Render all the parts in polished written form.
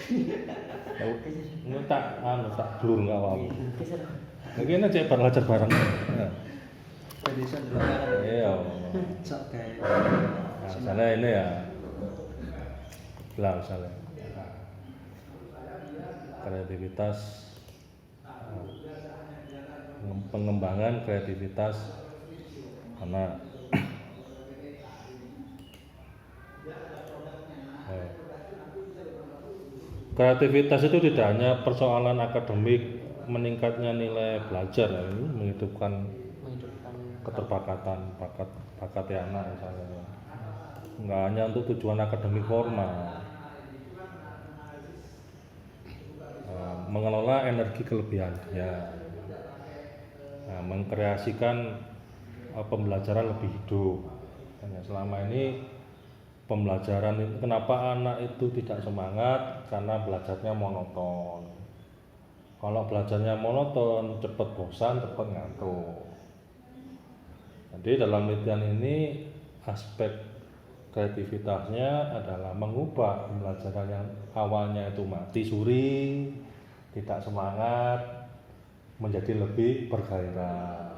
Ini tak blur nggak apa. Mungkin aja belajar bareng. Bisa dulu kan. Iya. Sok kayak. Nah, misalnya ini ya, bilang misalnya kreativitas, pengembangan kreativitas anak. Kreativitas itu tidak hanya persoalan akademik, meningkatnya nilai belajar, ya, ini menghidupkan keterbakatan bakat anak misalnya. Enggak hanya untuk tujuan akademik formal. Mengelola energi kelebihan dia, mengkreasikan pembelajaran lebih hidup. Selama ini pembelajaran itu, kenapa anak itu tidak semangat? Karena belajarnya monoton. Kalau belajarnya monoton, cepat bosan, cepat ngantuk. Jadi dalam penelitian ini aspek kreativitasnya adalah mengubah pembelajaran yang awalnya itu mati suri, tidak semangat, menjadi lebih bergairah.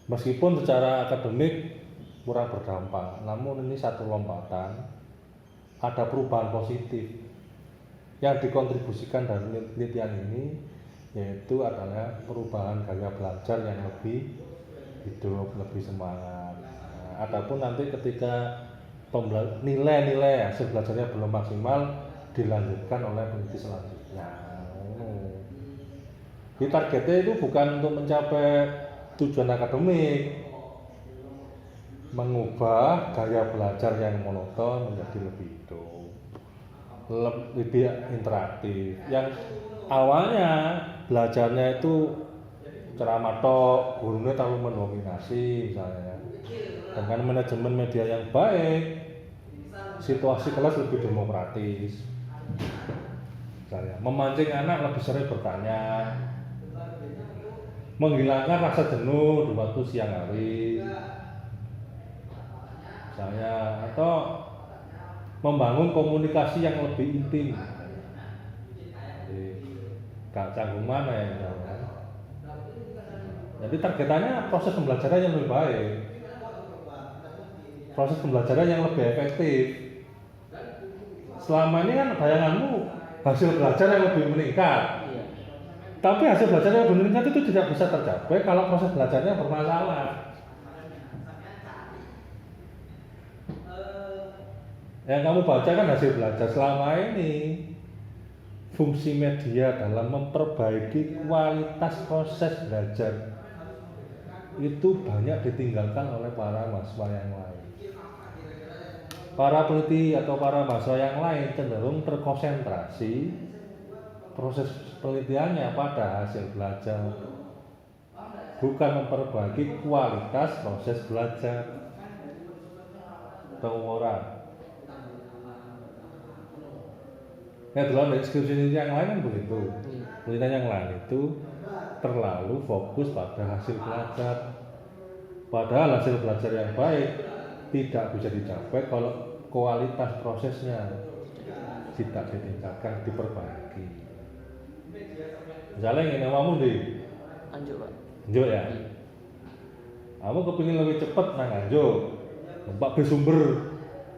Meskipun secara akademik kurang berdampak, namun ini satu lompatan, ada perubahan positif yang dikontribusikan dari penelitian ini, yaitu adalah perubahan gaya belajar yang lebih hidup, lebih semangat. Adapun nanti ketika nilai-nilai hasil belajarnya belum maksimal, dilanjutkan oleh peneliti selanjutnya. Di targetnya itu bukan untuk mencapai tujuan akademik, mengubah gaya belajar yang monoton menjadi lebih hidup, lebih interaktif. Yang awalnya belajarnya itu ceramah tok, gurunya terlalu mendominasi misalnya. Dengan manajemen media yang baik, situasi kelas lebih demokratis. Misalnya, memancing anak lebih sering bertanya, menghilangkan rasa jenuh di waktu siang hari. Misalnya, atau membangun komunikasi yang lebih intim. Gak canggung mana ya misalnya. Jadi targetannya proses pembelajaran yang lebih baik, proses pembelajaran yang lebih efektif. Selama ini kan bayanganmu hasil belajar yang lebih meningkat, tapi hasil belajar yang lebih meningkat itu tidak bisa tercapai kalau proses belajarnya bermasalah. Yang kamu baca kan hasil belajar. Selama ini fungsi media dalam memperbaiki kualitas proses belajar itu banyak ditinggalkan oleh para mahasiswa yang lain. Para peneliti atau para mahasiswa yang lain cenderung terkonsentrasi proses penelitiannya pada hasil belajar, bukan memperbaiki kualitas proses belajar. Tahu orang? Ya dalam deskripsi yang lain kan begitu. Penelitian yang lain itu terlalu fokus pada hasil belajar, padahal hasil belajar yang baik tidak bisa dicapai kalau kualitas prosesnya tidak ditingkatkan, diperbaiki. Misalnya ingin kamu di Anjuk Pak. Anjuk ya, kamu kepingin lebih cepat nang Anjuk, numpak bis Sumber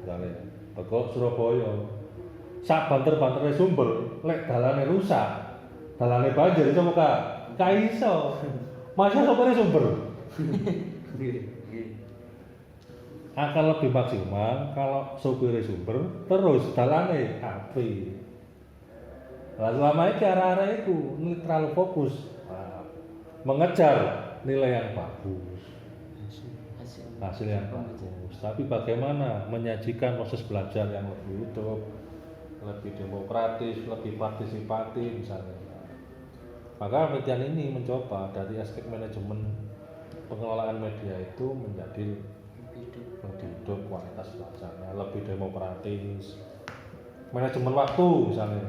misalnya, teko Surabaya, sak banter-bantere Sumber, lek dalane rusak, dalane banjir coba Kak iso. Masa sopirnya Sumber. Akan lebih maksimal kalau sopirnya Sumber terus dalane api. Nah, selama ini arah-arah itu terlalu fokus mengejar nilai yang bagus, hasil yang bagus. Tapi bagaimana menyajikan proses belajar yang lebih hidup, lebih demokratis, lebih partisipatif misalnya. Maka penelitian ini mencoba dari aspek manajemen pengelolaan media itu menjadi lebih hidup kualitas belajarnya, lebih demokratis. Manajemen waktu misalnya,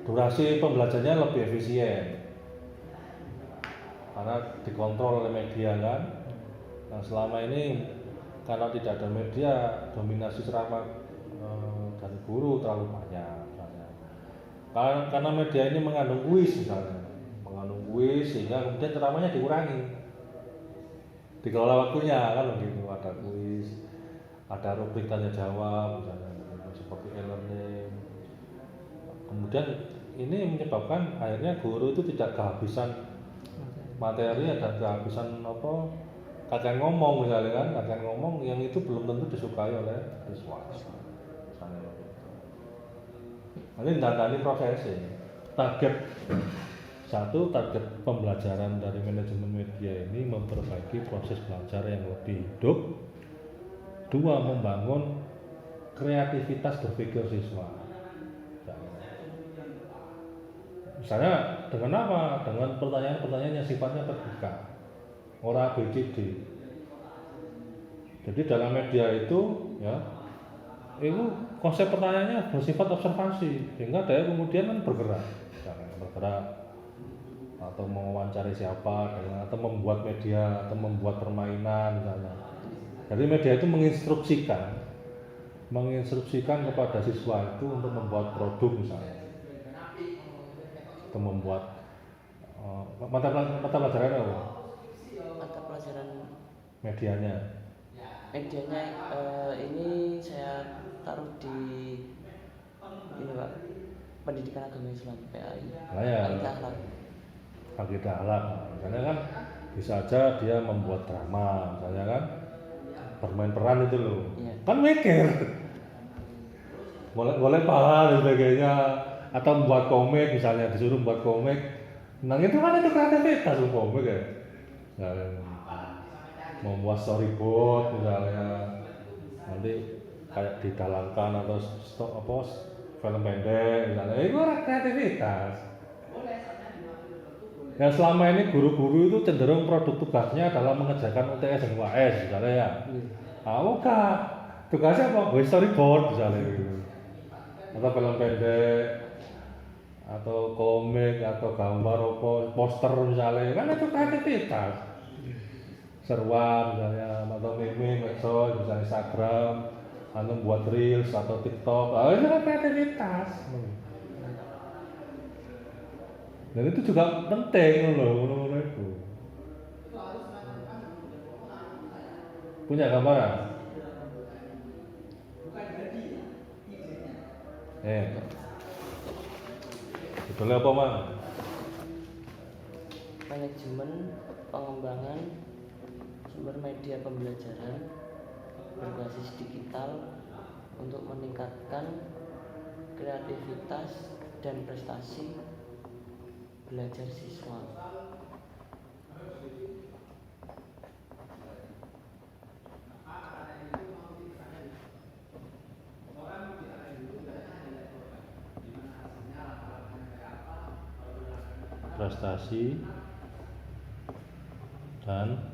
durasi pembelajarannya lebih efisien karena dikontrol oleh media kan. Nah selama ini kalau tidak ada media, dominasi ceramah dari guru terlalu banyak misalnya. karena media ini mengandung kuis misalnya, mengandung kuis sehingga kemudian ceramahnya dikurangi, dikelola waktunya kan begitu, ada kuis, ada rubrik tanya jawab misalnya seperti e-learning. Kemudian ini menyebabkan akhirnya guru itu tidak kehabisan materi, ada kehabisan apa, kakek ngomong misalnya kan, kakek ngomong yang itu belum tentu disukai oleh siswa misalnya begitu. Nanti tandani prosesnya. Target pembelajaran dari manajemen media ini memperbaiki proses belajar yang lebih hidup. 2, membangun kreativitas berpikir siswa. Misalnya dengan apa? Dengan pertanyaan-pertanyaan yang sifatnya terbuka, ora ABCD. Jadi dalam media itu ya, itu konsep pertanyaannya bersifat observasi, sehingga dia kemudian kan bergerak atau mewawancari siapa, atau membuat media, atau membuat permainan misalnya. Jadi media itu menginstruksikan kepada siswa itu untuk membuat produk misalnya, atau membuat mata pelajaran apa? Mata pelajaran Medianya. Ini saya taruh di ini Pak, Pendidikan Agama Islam PAI. Nah ya, akidah akhlak. Misalnya kan bisa aja dia membuat drama, misalnya kan bermain peran itu loh. Iya. Kan mikir, boleh pahala dan sebagainya, atau membuat komik misalnya, disuruh membuat komik. Nah itu kan itu kreativitas komik ya. Membuat storyboard misalnya, nanti kayak didalangkan atau film pendek misalnya, itu kreativitas. Ya selama ini guru-guru itu cenderung produk tugasnya adalah mengerjakan UTS dan UAS misalnya ya. Enggak, tugasnya apa? Buat storyboard misalnya gitu. Atau film pendek, atau komik, atau gambar apa, poster misalnya, kan itu kreativitas. Seruan misalnya, atau meme, medsos, misalnya Instagram, atau buat reels atau TikTok, itu kan kreativitas. Dan itu juga penting loh itu. Punya gambaran? Betulnya apa Mang? Manajemen pengembangan sumber media pembelajaran berbasis digital untuk meningkatkan kreativitas dan prestasi belajar siswa. Prestasi dan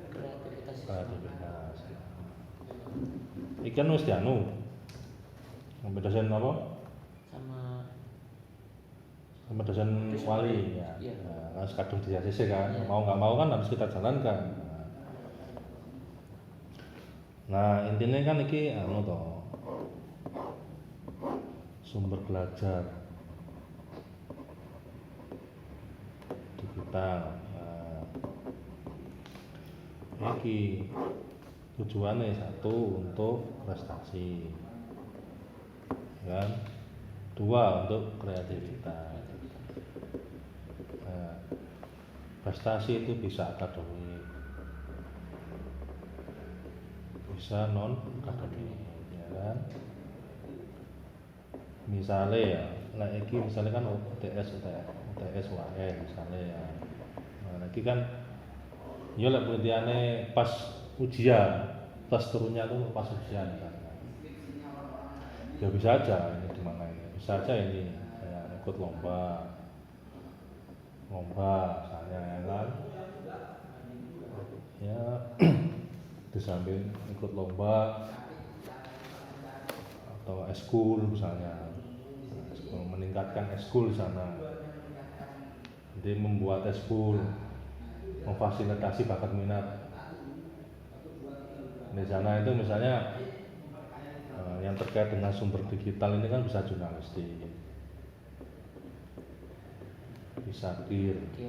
Kreativitas siswa. kreativitas. Ikan wis dianu. Sampai dosen apa? Sama dosen wali ya. Iya. Nah, harus kadung di ACC kan. Iya. Mau nggak mau kan harus kita jalankan. Nah, intinya kan iki anu toh. Sumber belajar digital. Nah, iki tujuannya satu untuk prestasi, kan? 2 untuk kreativitas. Nah, prestasi itu bisa akademik, bisa non akademik, ya kan? Misalnya ya, nah iki misalnya kan UTS UAS misalnya ya. Nah, lagi kan ya lek penelitiannya pas ujian, tes turunnya tuh pas ujian kan. Ya bisa aja ini di mana ini, bisa aja ini kayak ikut lomba misalnya ya kan. Ya di samping ikut lomba atau eskul misalnya, meningkatkan eskul di sana. Jadi membuat eskul, memfasilitasi bakat minat. Di sana itu misalnya yang terkait dengan sumber digital ini kan bisa jurnalistik, bisa clear. Oke.